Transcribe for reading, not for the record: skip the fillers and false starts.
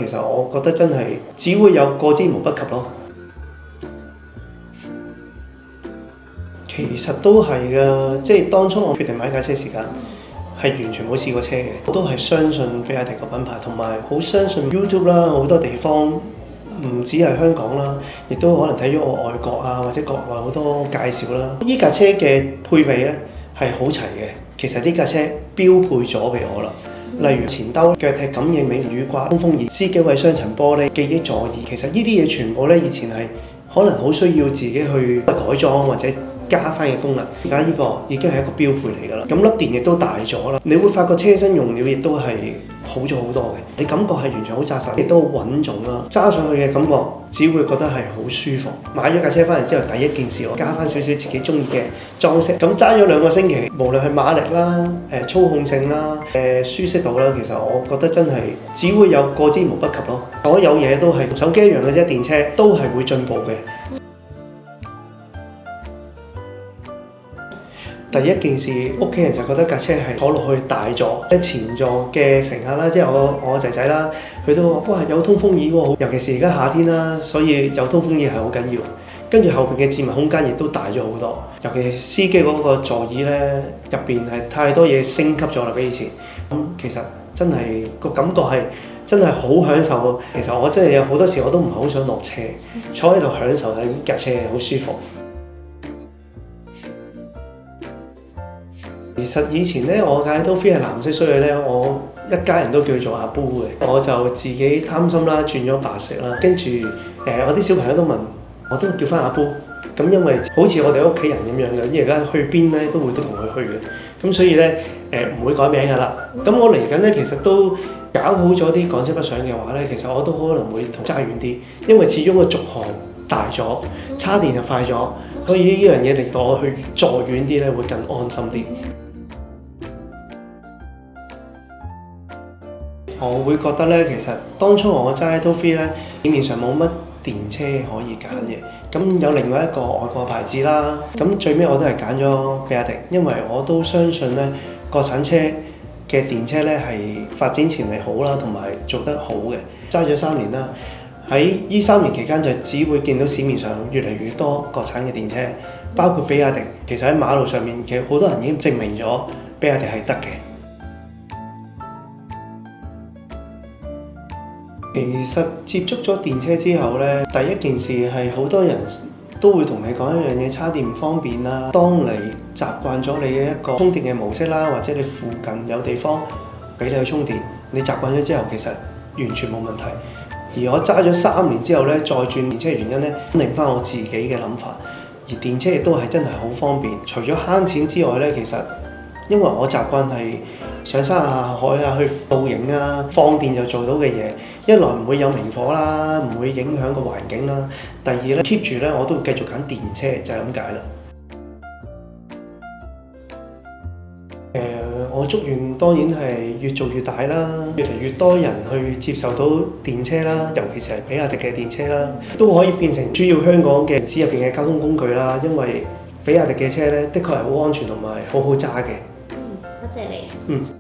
其實我覺得真係只會有過之無不及咯。其實都係㗎，即係當初我決定買架車時間係完全冇試過車嘅，我都係相信比亞迪個品牌，同埋好相信 YouTube 啦，好多地方唔止係香港啦，亦都可能睇咗我外國啊或者國內好多介紹啦。呢架車嘅配備咧係好齊嘅，其實呢架車標配咗俾我啦。例如前兜、腳踢感應尾雨刮、通風耳、司機位雙層玻璃、記憶座椅，其實呢啲嘢全部咧以前係可能好需要自己去改裝或者加翻嘅功能，而家呢個已經係一個標配嚟㗎啦。咁粒電亦都大咗啦，你會發覺車身用料亦都係好咗好多嘅，你感覺係完全好紮實，亦都好穩重啦。揸上去嘅感覺只會覺得係好舒服。買咗架車翻嚟之後，第一件事我加翻少少自己中意嘅裝飾。咁揸咗2個星期，無論係馬力啦、操控性啦、舒適度啦，其實我覺得真係只會有過之無不及咯。所有嘢都係同手機一樣嘅啫，電車都係會進步嘅。第一件事，屋企人就覺得架車係坐落去大座，即係前座嘅乘客啦，即係我仔仔啦，佢都話：哇，有通風耳喎！尤其是而家夏天啦，所以有通風耳係好緊要。跟住後邊嘅置物空間亦都大咗好多，尤其是司機嗰個座椅咧，入邊係太多嘢升級咗啦，比以前。咁其實真係個感覺係真係好享受。其實我真係有好多時我都唔係好想落車，坐喺度享受緊架車，好舒服。其實以前咧，我架 Atto 3係藍色，所以咧我一家人都叫做阿 Boo 嘅。我就自己貪心啦，轉咗白色啦。跟住我啲小朋友都問，我都叫翻阿 Boo。咁因為好似我哋屋企人咁樣嘅，因為而家去邊咧都會同佢去嘅。咁所以咧唔會改名㗎啦。咁我嚟緊咧，其實都搞好咗啲港車北上嘅話咧，其實我都可能會同揸遠啲，因為始終個續航大咗，叉電就快咗，所以呢樣嘢令到我去坐遠啲咧會更安心啲。我會覺得咧，其實當初我揸 Atto 3咧，市面上冇乜電車可以揀嘅。咁有另外一個外國牌子啦，咁最尾我都係揀咗比亞迪，因為我都相信咧，國產車嘅電車咧係發展潛力好啦，同埋做得好嘅。揸咗3年啦，喺呢3年期間就只會見到市面上越嚟越多國產嘅電車，包括比亞迪。其實喺馬路上面，其實好多人已經證明咗比亞迪係得嘅。其實接觸咗電車之後咧，第一件事係好多人都會同你講一樣嘢，叉電唔方便啦。當你習慣咗你嘅一個充電嘅模式啦，或者你附近有地方俾你去充電，你習慣咗之後，其實完全冇問題。而我揸咗3年之後咧，再轉電車嘅原因咧，肯定翻我自己嘅諗法。而電車亦都係真係好方便，除咗慳錢之外咧，其實因為我習慣係上山下海啊，去露營啊，放電就做到嘅嘢，一來唔會有明火啦，唔會影響個環境啦。第二咧 keep 住咧，我都會繼續揀電車，就係咁解啦。我祝願當然係越做越大啦，越嚟越多人去接受到電車啦，尤其是係比亞迪嘅電車啦，都可以變成主要香港嘅城市入邊嘅交通工具啦。因為比亞迪嘅車咧，的確係好安全同埋好好揸嘅。多謝你。